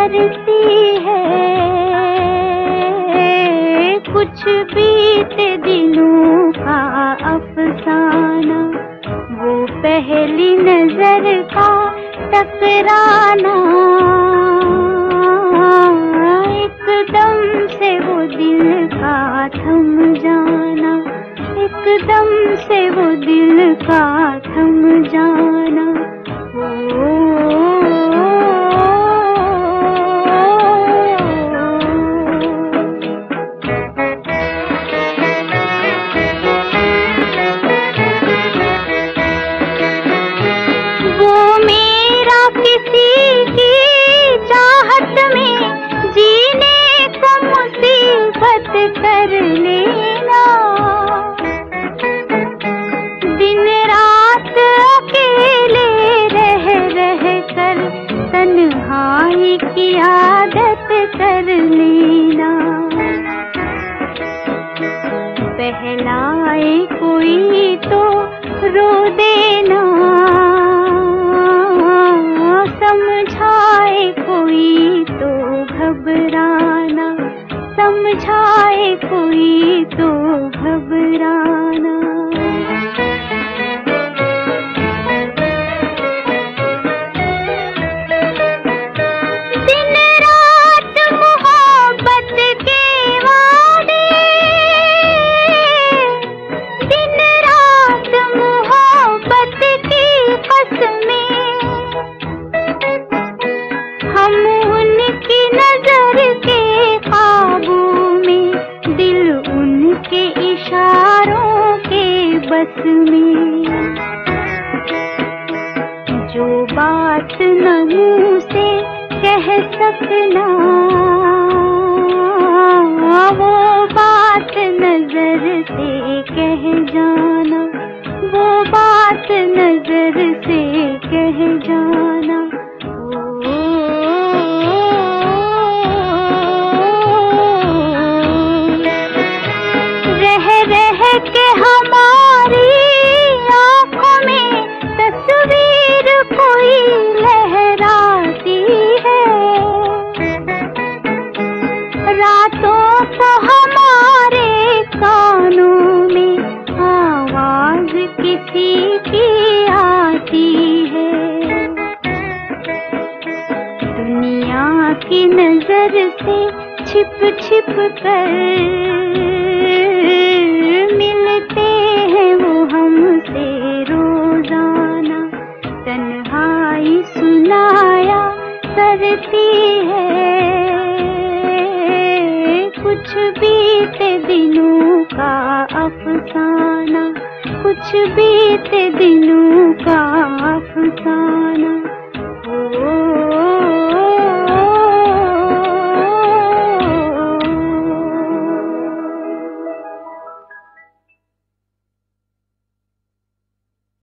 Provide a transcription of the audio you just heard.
करती है, कुछ बीते दिनों का अफसाना, वो पहली नजर का टकराना, एकदम से वो दिल का थम जाना, एकदम से वो दिल का थम जाना। वो मेरा किसी की चाहत में जीने को मुसीबत कर लेना, दिन रात अकेले रह रह कर तन्हाई की आदत कर लेना, बहलाए कोई तो रो देना, समझाए कोई तो घबराना, समझाए कोई तो घबराना। दिन रात मोहब्बत के वादे, दिन रात मोहब्बत की कसमें, हम उनकी नजर के काबू में, दिल उनके इशारों के बस में, जो बात न मुंह से कह सकना, वो बात नजर से कह जाना, वो बात नजर से कह जाना। रह रह के हमारी आँखों में तस्वीर कोई लहराती है, रातों को हमारे कानों में आवाज किसी की आती है, दुनिया की नजर से छिप छिप कर मिलते हैं वो हमसे रोजाना, तन्हाई सुनाया करती है, कुछ बीते दिनों का अफसाना, कुछ बीते दिनों का अफसाना।